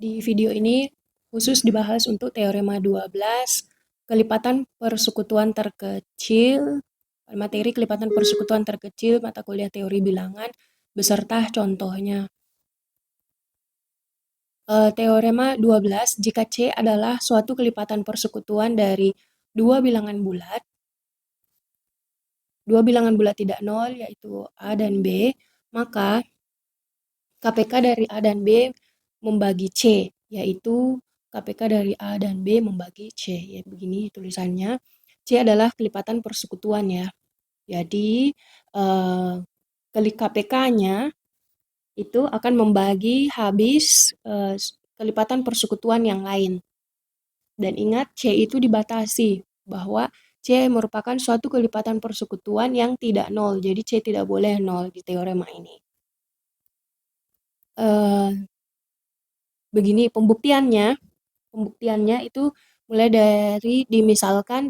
Di video ini khusus dibahas untuk teorema 12, kelipatan persekutuan terkecil, materi kelipatan persekutuan terkecil, mata kuliah teori bilangan, beserta contohnya. Teorema 12, jika C adalah suatu kelipatan persekutuan dari dua bilangan bulat tidak nol, yaitu A dan B, maka KPK dari A dan B membagi C, yaitu KPK dari A dan B membagi C. Ya, begini tulisannya. C adalah kelipatan persekutuan ya. Jadi, KPK-nya itu akan membagi habis kelipatan persekutuan yang lain. Dan ingat, C itu dibatasi bahwa C merupakan suatu kelipatan persekutuan yang tidak nol. Jadi C tidak boleh nol di teorema ini. Begini pembuktiannya itu mulai dari dimisalkan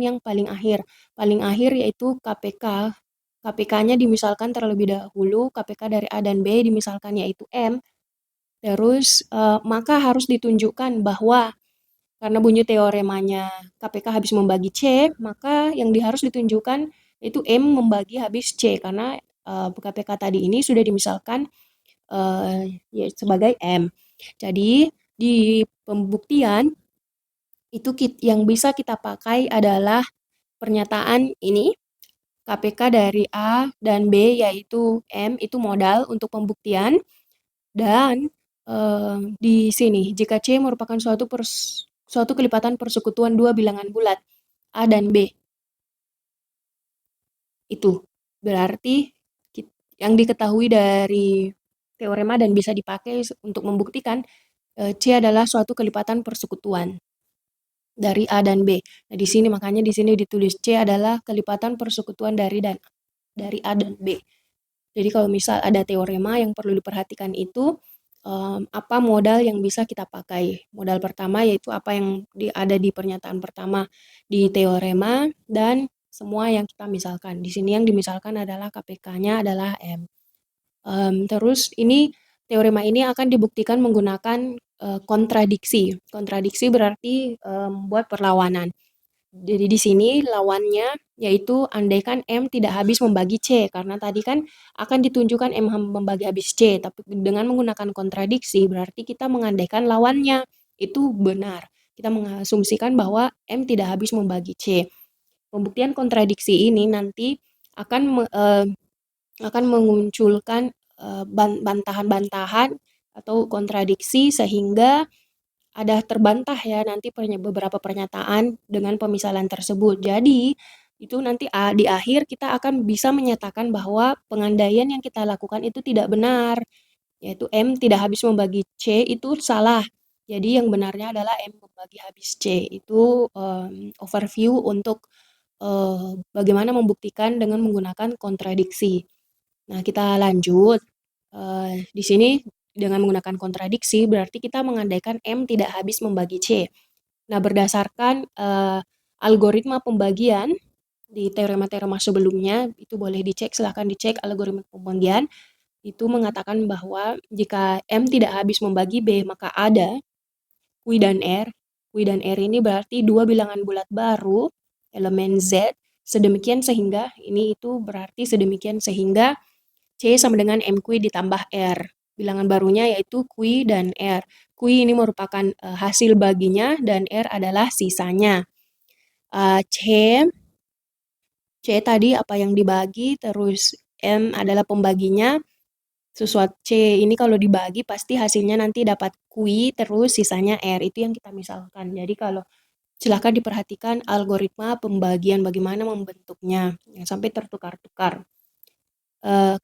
yang paling akhir. Paling akhir yaitu KPK. KPK-nya dimisalkan terlebih dahulu, KPK dari A dan B dimisalkan yaitu M. Terus maka harus ditunjukkan bahwa karena bunyi teoremanya KPK habis membagi C, maka yang harus ditunjukkan yaitu M membagi habis C, karena KPK tadi ini sudah dimisalkan ya, sebagai M. Jadi di pembuktian itu yang bisa kita pakai adalah pernyataan ini, KPK dari A dan B yaitu M itu modal untuk pembuktian, dan di sini jika C merupakan suatu kelipatan persekutuan dua bilangan bulat A dan B, itu berarti yang diketahui dari teorema dan bisa dipakai untuk membuktikan C adalah suatu kelipatan persekutuan dari A dan B. Nah, makanya di sini ditulis C adalah kelipatan persekutuan dari A dan B. Jadi kalau misal ada teorema yang perlu diperhatikan itu apa modal yang bisa kita pakai. Modal pertama yaitu apa yang ada di pernyataan pertama di teorema dan semua yang kita misalkan. Di sini yang dimisalkan adalah KPK-nya adalah M. Terus ini teorema ini akan dibuktikan menggunakan kontradiksi. Kontradiksi berarti buat perlawanan. Jadi di sini lawannya yaitu andaikan M tidak habis membagi C, karena tadi kan akan ditunjukkan M membagi habis C, tapi dengan menggunakan kontradiksi berarti kita mengandaikan lawannya itu benar. Kita mengasumsikan bahwa M tidak habis membagi C. Pembuktian kontradiksi ini nanti akan memunculkan bantahan-bantahan atau kontradiksi sehingga ada terbantah ya nanti beberapa pernyataan dengan pemisalan tersebut. Jadi itu nanti di akhir kita akan bisa menyatakan bahwa pengandaian yang kita lakukan itu tidak benar, yaitu M tidak habis membagi C itu salah. Jadi yang benarnya adalah M membagi habis C. Itu overview untuk bagaimana membuktikan dengan menggunakan kontradiksi. Nah, kita lanjut. Di sini dengan menggunakan kontradiksi berarti kita mengandaikan M tidak habis membagi C. Nah, berdasarkan algoritma pembagian di teorema-teorema sebelumnya, itu boleh dicek, silahkan dicek algoritma pembagian, itu mengatakan bahwa jika M tidak habis membagi B, maka ada Q dan R. Q dan R ini berarti dua bilangan bulat baru, elemen Z, sedemikian sehingga, ini itu berarti sedemikian sehingga C sama dengan MQ ditambah R. Bilangan barunya yaitu Q dan R. Q ini merupakan hasil baginya dan R adalah sisanya. C tadi apa yang dibagi, terus M adalah pembaginya. Sesuatu C ini kalau dibagi pasti hasilnya nanti dapat Q terus sisanya R. Itu yang kita misalkan. Jadi kalau silakan diperhatikan algoritma pembagian bagaimana membentuknya. Yang sampai tertukar-tukar.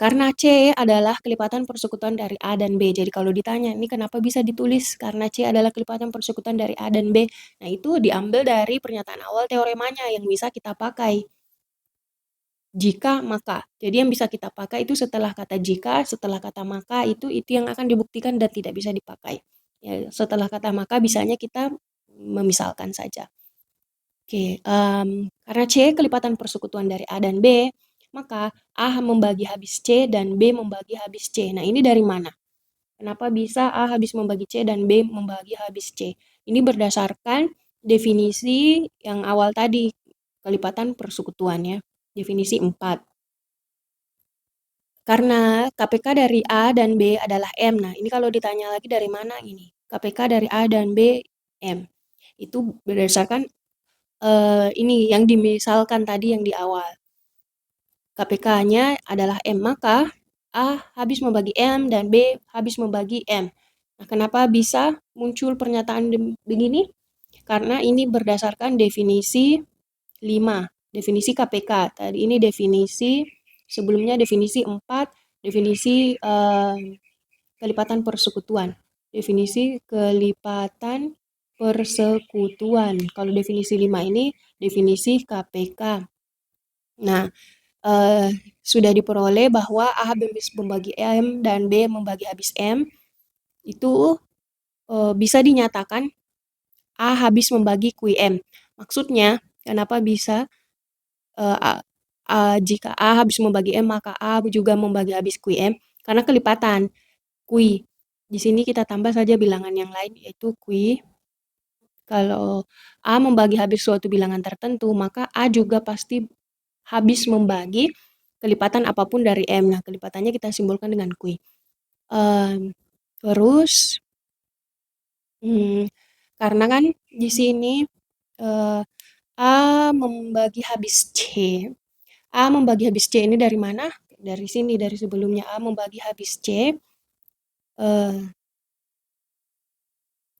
Karena C adalah kelipatan persekutuan dari A dan B. Jadi kalau ditanya, ini kenapa bisa ditulis karena C adalah kelipatan persekutuan dari A dan B? Nah, itu diambil dari pernyataan awal teoremanya yang bisa kita pakai. Jika, maka. Jadi yang bisa kita pakai itu setelah kata jika, setelah kata maka, itu yang akan dibuktikan dan tidak bisa dipakai. Ya, setelah kata maka bisanya kita memisalkan saja. Oke, karena C kelipatan persekutuan dari A dan B, maka A membagi habis C dan B membagi habis C. Nah, ini dari mana? Kenapa bisa A habis membagi C dan B membagi habis C? Ini berdasarkan definisi yang awal tadi, kelipatan persekutuan ya. Definisi 4. Karena KPK dari A dan B adalah M. Nah, ini kalau ditanya lagi dari mana ini? KPK dari A dan B M. Itu berdasarkan ini yang dimisalkan tadi yang di awal. KPK-nya adalah M, maka A habis membagi M dan B habis membagi M. Nah, kenapa bisa muncul pernyataan begini? Karena ini berdasarkan definisi 5, definisi KPK. Tadi ini definisi, sebelumnya definisi 4, definisi kelipatan persekutuan. Definisi kelipatan persekutuan. Kalau definisi 5 ini definisi KPK. Nah, sudah diperoleh bahwa A habis membagi M dan B membagi habis M, itu bisa dinyatakan A habis membagi QM. Maksudnya, kenapa bisa jika A habis membagi M, maka A juga membagi habis QM, karena kelipatan Q. Di sini kita tambah saja bilangan yang lain, yaitu Q. Kalau A membagi habis suatu bilangan tertentu, maka A juga pasti habis membagi kelipatan apapun dari M. Nah, kelipatannya kita simbolkan dengan Q. Terus, karena kan di sini A membagi habis C. A membagi habis C ini dari mana? Dari sini, dari sebelumnya A membagi habis C.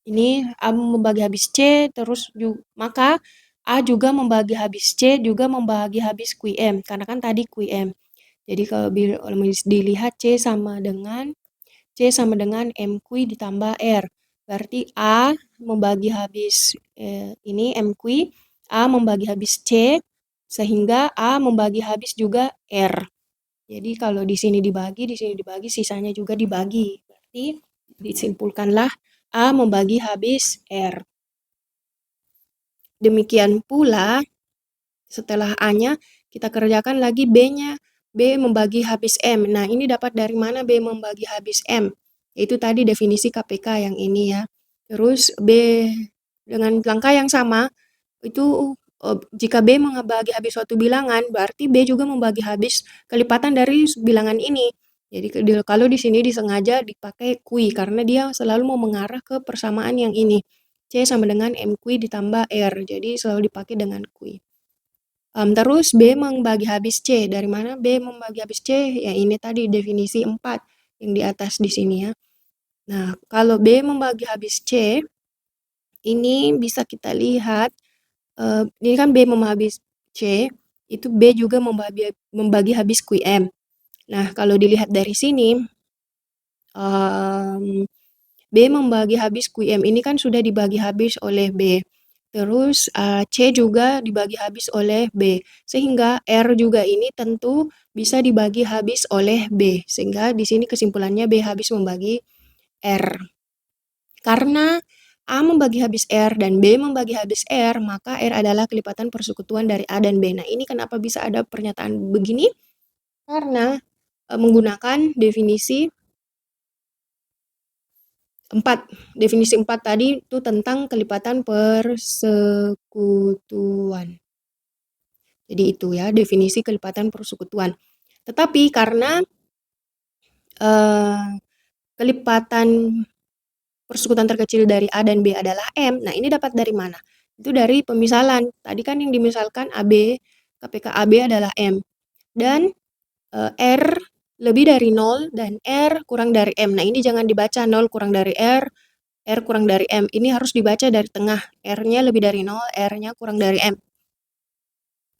Ini A membagi habis C, terus maka A juga membagi habis C, juga membagi habis QM. Karena kan tadi QM. Jadi kalau dilihat C sama dengan MQ ditambah R. Berarti A membagi habis ini MQ, A membagi habis C, sehingga A membagi habis juga R. Jadi kalau di sini dibagi, sisanya juga dibagi. Berarti disimpulkanlah A membagi habis R. Demikian pula, setelah A-nya, kita kerjakan lagi B-nya. B membagi habis M. Nah, ini dapat dari mana B membagi habis M? Itu tadi definisi KPK yang ini ya. Terus B dengan langkah yang sama, itu jika B membagi habis suatu bilangan, berarti B juga membagi habis kelipatan dari bilangan ini. Jadi kalau di sini disengaja dipakai Q karena dia selalu mau mengarah ke persamaan yang ini. C sama dengan MQ ditambah R. Jadi selalu dipakai dengan Q. Terus B membagi habis C. Dari mana B membagi habis C? Ya ini tadi definisi 4 yang di atas di sini ya. Nah, kalau B membagi habis C, ini bisa kita lihat, ini kan B membagi habis C, itu B juga membagi habis QM. Nah, kalau dilihat dari sini, B membagi habis QM ini kan sudah dibagi habis oleh B. Terus C juga dibagi habis oleh B. Sehingga R juga ini tentu bisa dibagi habis oleh B. Sehingga di sini kesimpulannya B habis membagi R. Karena A membagi habis R dan B membagi habis R, maka R adalah kelipatan persekutuan dari A dan B. Nah, ini kenapa bisa ada pernyataan begini? Karena menggunakan definisi 4. Definisi 4 tadi itu tentang kelipatan persekutuan. Jadi itu ya, definisi kelipatan persekutuan. Tetapi karena kelipatan persekutuan terkecil dari A dan B adalah M, nah ini dapat dari mana? Itu dari pemisalan. Tadi kan yang dimisalkan AB, KPK AB adalah M. Dan R lebih dari 0 dan R kurang dari M. Nah ini jangan dibaca 0 kurang dari R kurang dari M. Ini harus dibaca dari tengah. R-nya lebih dari 0, R-nya kurang dari M.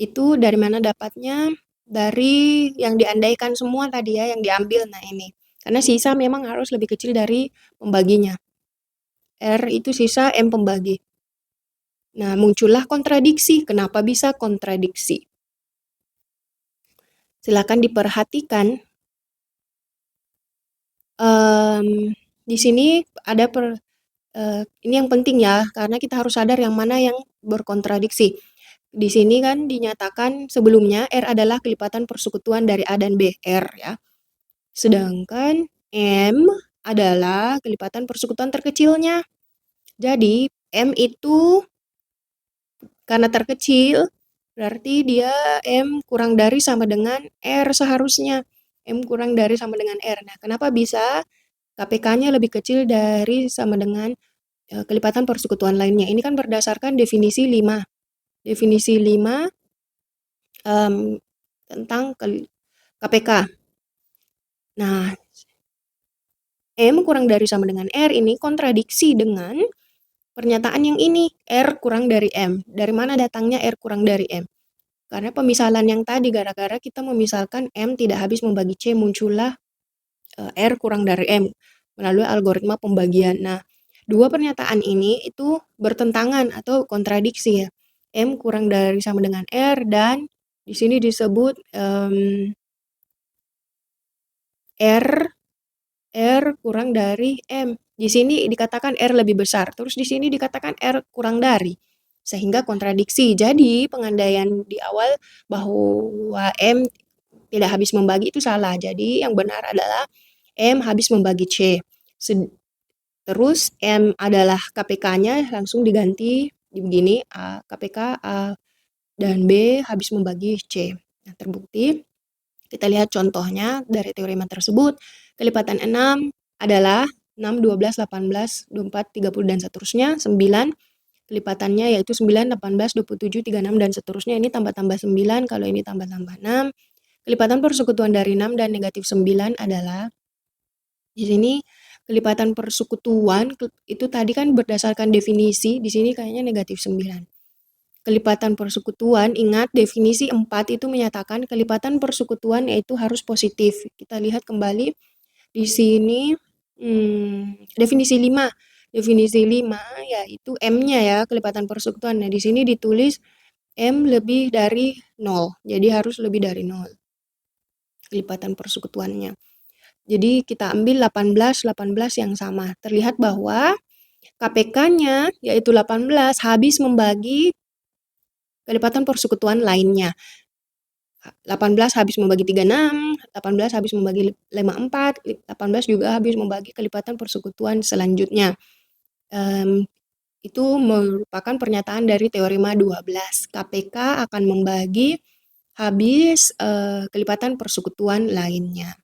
Itu dari mana dapatnya? Dari yang diandaikan semua tadi ya, yang diambil. Nah ini. Karena sisa memang harus lebih kecil dari pembaginya. R itu sisa, M pembagi. Nah, muncullah kontradiksi. Kenapa bisa kontradiksi? Silakan diperhatikan. Di sini ada ini yang penting ya, karena kita harus sadar yang mana yang berkontradiksi. Di sini kan dinyatakan sebelumnya R adalah kelipatan persekutuan dari A dan B, R ya. Sedangkan M adalah kelipatan persekutuan terkecilnya. Jadi, M itu karena terkecil, berarti dia M kurang dari sama dengan R seharusnya. M kurang dari sama dengan R. Nah, kenapa bisa KPK-nya lebih kecil dari sama dengan kelipatan persekutuan lainnya? Ini kan berdasarkan definisi 5. Definisi 5 tentang KPK. Nah, M kurang dari sama dengan R ini kontradiksi dengan pernyataan yang ini, R kurang dari M. Dari mana datangnya R kurang dari M? Karena pemisalan yang tadi, gara-gara kita memisalkan M tidak habis membagi C, muncullah R kurang dari M melalui algoritma pembagian. Nah, dua pernyataan ini itu bertentangan atau kontradiksi ya. M kurang dari sama dengan R dan di sini disebut R kurang dari M. Di sini dikatakan R lebih besar, terus di sini dikatakan R kurang dari. Sehingga kontradiksi. Jadi, pengandaian di awal bahwa M tidak habis membagi itu salah. Jadi, yang benar adalah M habis membagi C. Terus M adalah KPK-nya langsung diganti begini, KPK A dan B habis membagi C. Nah, terbukti. Kita lihat contohnya dari teorema tersebut. Kelipatan 6 adalah 6, 12, 18, 24, 30, dan seterusnya. 9 kelipatannya yaitu 9, 18, 27, 36, dan seterusnya. Ini tambah-tambah 9, kalau ini tambah-tambah 6. Kelipatan persekutuan dari 6 dan negatif 9 adalah, di sini kelipatan persekutuan itu tadi kan berdasarkan definisi, di sini kayaknya negatif 9. Kelipatan persekutuan, ingat definisi 4 itu menyatakan kelipatan persekutuan yaitu harus positif. Kita lihat kembali di sini definisi 5. Definisi 5 yaitu M-nya ya, kelipatan persekutuan. Nah, di sini ditulis M lebih dari 0. Jadi harus lebih dari 0 kelipatan persekutuannya. Jadi kita ambil 18 yang sama. Terlihat bahwa KPK-nya yaitu 18 habis membagi kelipatan persekutuan lainnya. 18 habis membagi 36, 18 habis membagi 54, 18 juga habis membagi kelipatan persekutuan selanjutnya. Itu merupakan pernyataan dari teorema 12. KPK akan membagi habis kelipatan persekutuan lainnya.